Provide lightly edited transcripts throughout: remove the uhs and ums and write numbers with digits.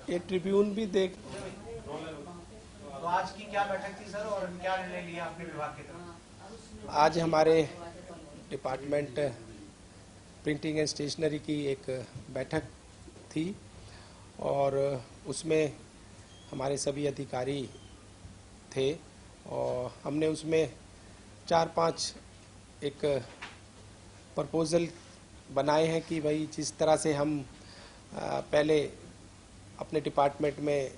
ये ट्रिब्यून भी देख। तो आज की क्या बैठक थी सर और क्या निर्णय लिया अपने विभाग की तरफ? आज हमारे डिपार्टमेंट प्रिंटिंग एंड स्टेशनरी की एक बैठक थी और उसमें हमारे सभी अधिकारी थे और हमने उसमें 4-5 एक प्रपोज़ल बनाए हैं कि भाई जिस तरह से हम पहले अपने डिपार्टमेंट में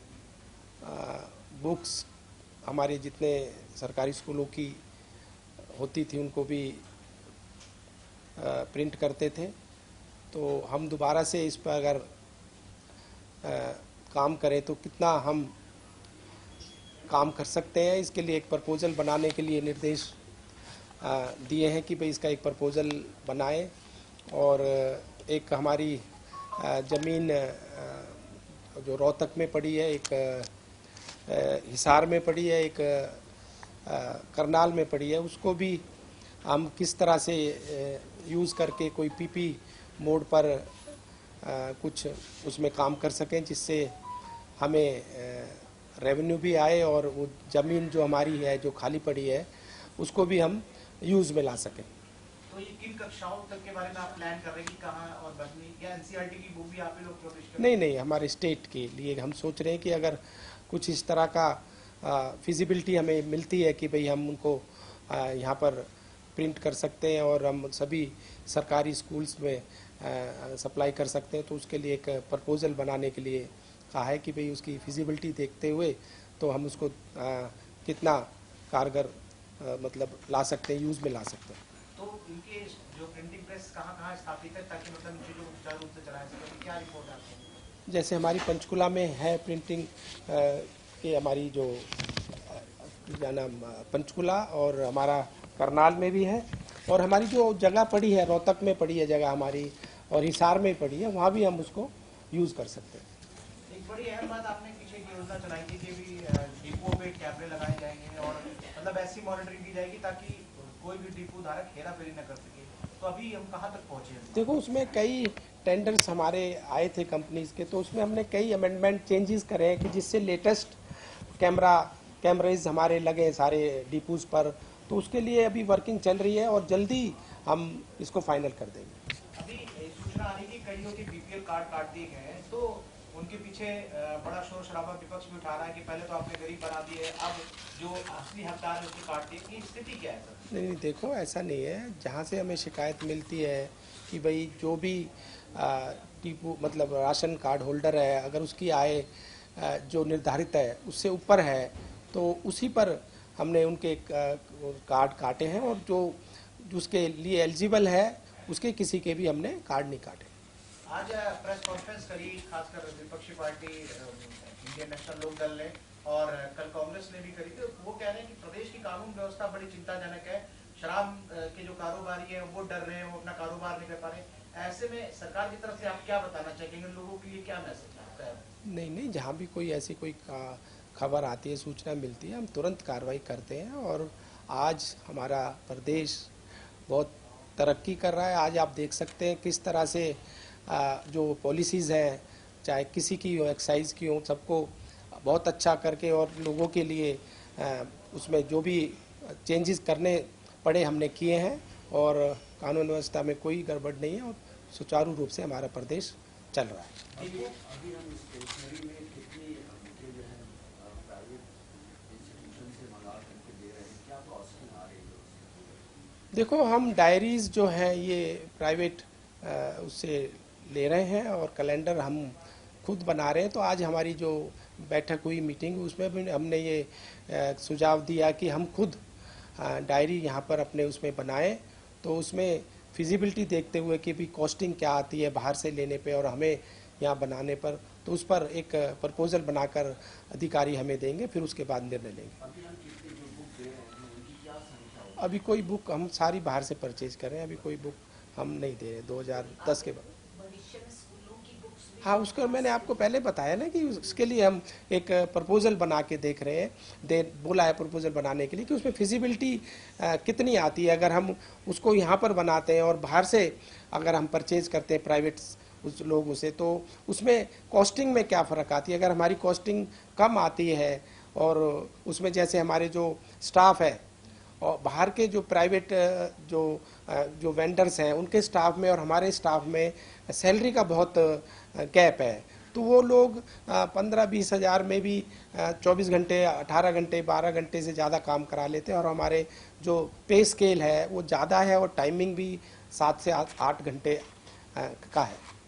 बुक्स हमारे जितने सरकारी स्कूलों की होती थी उनको भी प्रिंट करते थे, तो हम दोबारा से इस पर अगर काम करें तो कितना हम काम कर सकते हैं। इसके लिए एक प्रपोज़ल बनाने के लिए निर्देश दिए हैं कि भाई इसका एक प्रपोज़ल बनाएं और एक हमारी ज़मीन जो रोहतक में पड़ी है, एक हिसार में पड़ी है, एक करनाल में पड़ी है, उसको भी हम किस तरह से यूज़ करके कोई पीपी मोड पर कुछ उसमें काम कर सकें जिससे हमें रेवेन्यू भी आए और वो ज़मीन जो हमारी है जो खाली पड़ी है उसको भी हम यूज़ में ला सकें। तो ये किन कक्षाओं तक के बारे में आप प्लान कर रहे हैं कि कहाँ और बदली या एनसीईआरटी की बुक भी आप लोग पब्लिश करें? नहीं, हमारे स्टेट के लिए हम सोच रहे हैं कि अगर कुछ इस तरह का फिजिबिलिटी हमें मिलती है कि भाई हम उनको यहाँ पर प्रिंट कर सकते हैं और हम सभी सरकारी स्कूल्स में सप्लाई कर सकते हैं, तो उसके लिए एक प्रपोज़ल बनाने के लिए कहा है कि भाई उसकी फिजिबिलिटी देखते हुए तो हम उसको कितना कारगर मतलब ला सकते हैं, यूज़ में ला सकते हैं। तो इनके जो प्रिंटिंग प्रेस कहाँ स्थापित है ताकि मतलब इनकी जो सुचारू रूप से चलाया सके, क्या रिपोर्ट है? जैसे हमारी पंचकुला में है प्रिंटिंग के हमारी जो क्या नाम पंचकुला और हमारा करनाल में भी है और हमारी जो जगह पड़ी है रोहतक में पड़ी है जगह हमारी और हिसार में पड़ी है, वहाँ भी हम उसको यूज़ कर सकते हैं। एक बड़ी अहम बात आपने पीछे की योजना चलाई थी कि भी डिपो पे कैमरे लगाए जाएंगे और मतलब ऐसी मॉनिटरिंग की जाएगी ताकि कोई भी डिपो धारक हेरा फेरी न कर सके, तो अभी हम कहाँ तक पहुँचे हैं? देखो उसमें कई टेंडर्स हमारे आए थे कंपनीज के, तो उसमें हमने कई अमेंडमेंट चेंजेस करे हैं कि जिससे लेटेस्ट कैमरेज हमारे लगे सारे डिपोज पर, तो उसके लिए अभी वर्किंग चल रही है और जल्दी हम इसको फाइनल कर देंगे। अभी सूचना आ रही है कि कईयों के बीपीएल कार्ड काट दिए गए हैं, तो उनके पीछे बड़ा शोर शराबा विपक्ष भी उठा रहा है कि पहले तो आपने गरीब बना दिए, अब जो असली हकदार है उसको काट दिए। की स्थिति क्या है सर? नहीं, देखो ऐसा नहीं है। जहाँ से हमें शिकायत मिलती है कि भाई जो भी डिपो मतलब राशन कार्ड होल्डर है, अगर उसकी आय जो निर्धारित है उससे ऊपर है तो उसी पर हमने उनके कार्ड काटे हैं और जो उसके लिए एलिजिबल है उसके किसी के भी हमने कार्ड नहीं काटे। आज प्रेस कॉन्फ्रेंस करी खासकर विपक्षी पार्टी इंडियन नेशनल लोक दल ने और कल कांग्रेस ने भी करी थी। वो कह रहे हैं कि प्रदेश की कानून व्यवस्था बड़ी चिंताजनक है, शराब के जो कारोबारी है वो डर रहे हैं, वो अपना कारोबार नहीं कर पा रहे। ऐसे में सरकार की तरफ से आप क्या बताना चाहेंगे, लोगों के लिए क्या मैसेज है? नहीं, जहाँ भी कोई ऐसी कोई खबर आती है, सूचना मिलती है, हम तुरंत कार्रवाई करते हैं और आज हमारा प्रदेश बहुत तरक्की कर रहा है। आज आप देख सकते हैं किस तरह से जो पॉलिसीज़ हैं, चाहे किसी की हो, एक्साइज की हो, सबको बहुत अच्छा करके और लोगों के लिए उसमें जो भी चेंजेस करने पड़े हमने किए हैं और कानून व्यवस्था में कोई गड़बड़ नहीं है और सुचारू रूप से हमारा प्रदेश चल रहा है। अभी हम स्टेशनरी में कितनी जो है प्राइवेट इंस्टीट्यूशन से मंगा करके दे रहे हैं, क्या कॉस्टिंग आ रही है? देखो हम डायरीज जो हैं ये प्राइवेट उससे ले रहे हैं और कैलेंडर हम खुद बना रहे हैं। तो आज हमारी जो बैठक हुई मीटिंग उसमें भी हमने ये सुझाव दिया कि हम खुद डायरी यहाँ पर अपने उसमें बनाएं, तो उसमें फिजिबिलिटी देखते हुए कि भी कॉस्टिंग क्या आती है बाहर से लेने पे और हमें यहाँ बनाने पर, तो उस पर एक प्रपोजल बनाकर अधिकारी हमें देंगे, फिर उसके बाद निर्णय लेंगे। अभी कोई बुक हम सारी बाहर से परचेज कर रहे हैं, अभी कोई बुक हम नहीं दे रहे 2010 के बाद। हाँ, उसका मैंने आपको पहले बताया ना कि उसके लिए हम एक प्रपोजल बना के देख रहे हैं, बोला है प्रपोजल बनाने के लिए कि उसमें फिजिबिलिटी कितनी आती है। अगर हम उसको यहाँ पर बनाते हैं और बाहर से अगर हम परचेज करते हैं प्राइवेट उस लोगों से, तो उसमें कॉस्टिंग में क्या फ़र्क आती है। अगर हमारी कॉस्टिंग कम आती है और उसमें जैसे हमारे जो स्टाफ है और बाहर के जो प्राइवेट जो वेंडर्स हैं उनके स्टाफ में और हमारे स्टाफ में सैलरी का बहुत गैप है, तो वो लोग 15-20 हज़ार में भी 24 घंटे 18 घंटे 12 घंटे से ज़्यादा काम करा लेते हैं और हमारे जो पे स्केल है वो ज़्यादा है और टाइमिंग भी 7 से 8 घंटे का है।